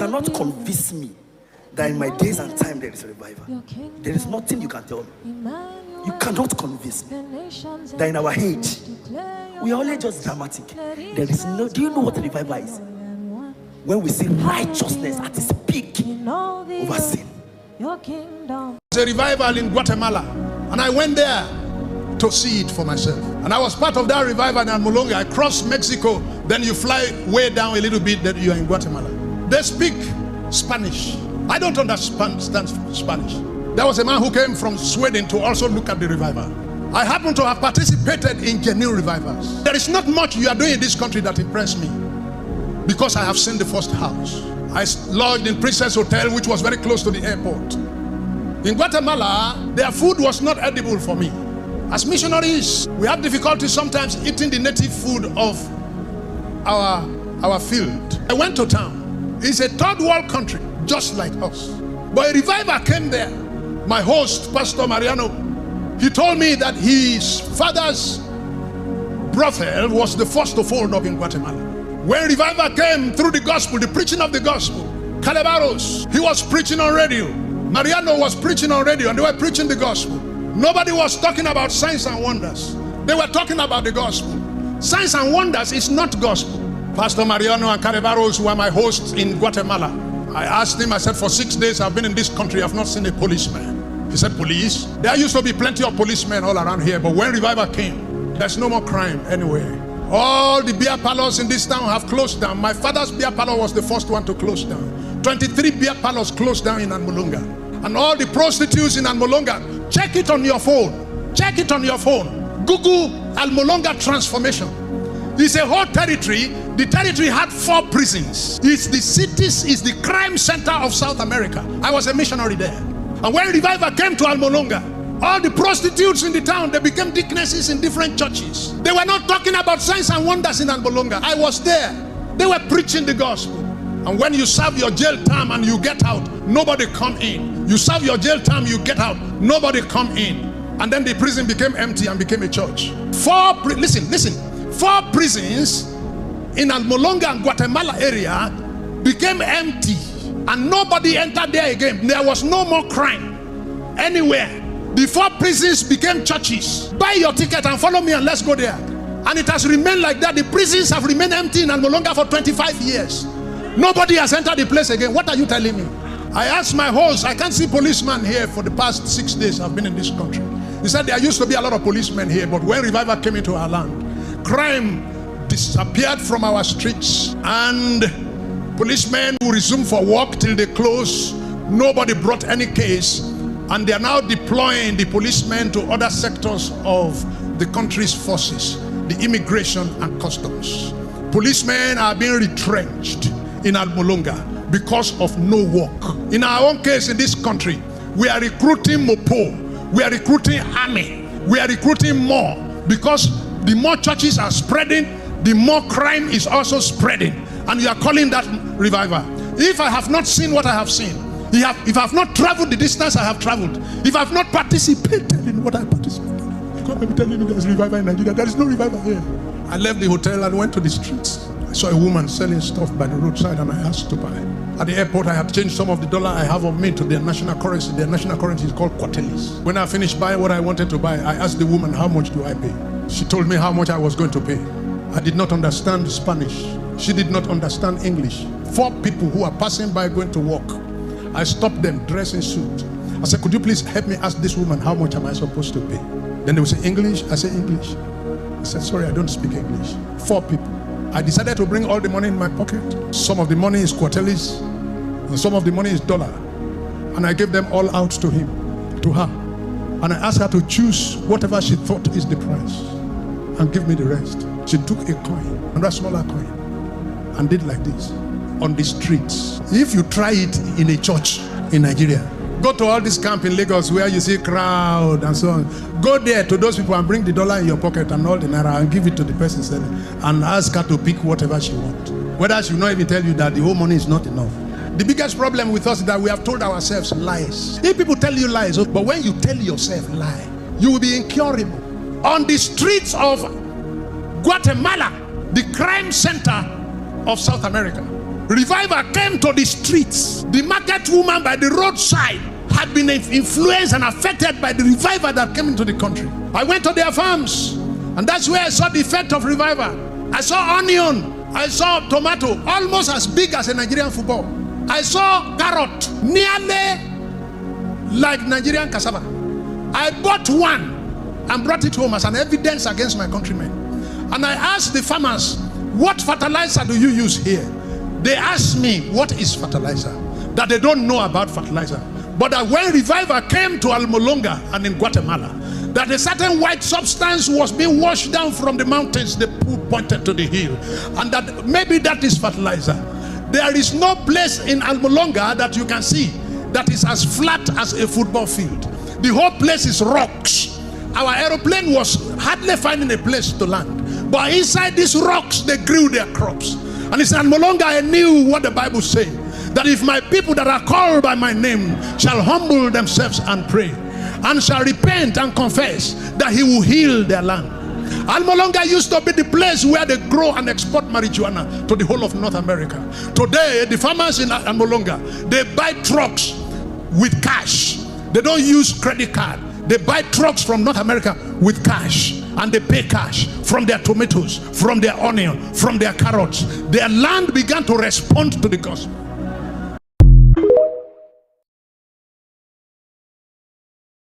cannot convince me that in my days and time there is a revival. There is nothing you can tell me. You cannot convince me that in our age we are only just dramatic. There is no. Do you know what a revival is? When we see righteousness at its peak over sin. There's a revival in Guatemala, and I went there to see it for myself. And I was part of that revival in Almolonga. I crossed Mexico, then you fly way down a little bit, then you are in Guatemala. They speak Spanish. I don't understand Spanish. There was a man who came from Sweden to also look at the revival. I happen to have participated in genuine revivals. There is not much you are doing in this country that impressed me, because I have seen the first house. I lodged in Princess Hotel, which was very close to the airport. In Guatemala, their food was not edible for me. As missionaries, we have difficulty sometimes eating the native food of our field. I went to town. It's a third world country, just like us. But a revival came there. My host, Pastor Mariano, he told me that his father's brothel was the first to fold up in Guatemala. When revival came through the gospel, the preaching of the gospel, Calabaros, he was preaching on radio. Mariano was preaching on radio, and they were preaching the gospel. Nobody was talking about signs and wonders. They were talking about the gospel. Signs and wonders is not gospel. Pastor Mariano and Calabaros were my hosts in Guatemala. I asked him, I said, for 6 days I've been in this country, I've not seen a policeman. He said, police? There used to be plenty of policemen all around here, but when revival came, there's no more crime anywhere. All the beer parlors in this town have closed down. My father's beer parlor was the first one to close down. 23 beer parlors closed down in Almolonga. And all the prostitutes in Almolonga, check it on your phone. Check it on your phone. Google Almolonga transformation. It's a whole territory. The territory had 4 prisons. It's the cities, it's the crime center of South America. I was a missionary there. And when revival came to Almolonga, all the prostitutes in the town, they became deaconesses in different churches. They were not talking about signs and wonders in Almolonga. I was there. They were preaching the gospel. And when you serve your jail term and you get out, nobody come in. You serve your jail term, you get out, nobody come in. And then the prison became empty and became a church. 4 prisons in Almolonga and Guatemala area became empty, and nobody entered there again. There was no more crime anywhere. The 4 prisons became churches. Buy your ticket and follow me and let's go there. And it has remained like that. The prisons have remained empty in Almolonga for 25 years. Nobody has entered the place again. What are you telling me? I asked my host, I can't see policemen here for the past 6 days I've been in this country. He said there used to be a lot of policemen here, but when revival came into our land, crime disappeared from our streets, and policemen will resume for work till they close. Nobody brought any case, and they are now deploying the policemen to other sectors of the country's forces, the immigration and customs. Policemen are being retrenched in Almolonga because of no work. In our own case in this country, we are recruiting MOPO, we are recruiting army, we are recruiting more, because the more churches are spreading, the more crime is also spreading, and you are calling that revival. If I have not seen what I have seen, if I have not traveled the distance I have traveled, if I have not participated in what I participated in, God, I'm telling you there's revival in Nigeria. There is no revival here. I left the hotel and went to the streets. I saw a woman selling stuff by the roadside, and I asked to buy. At the airport, I had changed some of the dollar I have on me to their national currency. Their national currency is called Cuarteles. When I finished buying what I wanted to buy, I asked the woman, how much do I pay? She told me how much I was going to pay. I did not understand Spanish. She did not understand English. 4 people who are passing by going to work. I stopped them dressed in suit. I said, could you please help me ask this woman how much am I supposed to pay? Then they would say, English? I said, English. I said, sorry, I don't speak English. 4 people. I decided to bring all the money in my pocket. Some of the money is Cuarteles, and some of the money is dollar. And I gave them all out to her. And I asked her to choose whatever she thought is the price and give me the rest. She took a coin, another smaller coin, and did like this on the streets. If you try it in a church in Nigeria, go to all this camp in Lagos where you see crowd and so on. Go there to those people and bring the dollar in your pocket and all the naira and give it to the person selling, and ask her to pick whatever she wants. Whether she will not even tell you that the whole money is not enough. The biggest problem with us is that we have told ourselves lies. If people tell you lies, but when you tell yourself lie, you will be incurable. On the streets of Guatemala, the crime center of South America, Revival came to the streets. The market woman by the roadside had been influenced and affected by the revival that came into the country. I went to their farms, and that's where I saw the effect of revival. I saw onion, I saw tomato, almost as big as a Nigerian football. I saw carrot, nearly like Nigerian cassava. I bought one and brought it home as an evidence against my countrymen. And I asked the farmers, what fertilizer do you use here? They asked me, what is fertilizer? That they don't know about fertilizer. But that when revival came to Almolonga and in Guatemala, that a certain white substance was being washed down from the mountains, the pool pointed to the hill, and that maybe that is fertilizer. There is no place in Almolonga that you can see that is as flat as a football field. The whole place is rocks. Our aeroplane was hardly finding a place to land, but inside these rocks they grew their crops. And it's in Almolonga I knew what the Bible says, that if my people that are called by my name shall humble themselves and pray, and shall repent and confess, that he will heal their land. Almolonga used to be the place where they grow and export marijuana to the whole of North America. Today, the farmers in Almolonga, they buy trucks with cash. They don't use credit card. They buy trucks from North America with cash, and they pay cash from their tomatoes, from their onion, from their carrots. Their land began to respond to the gospel.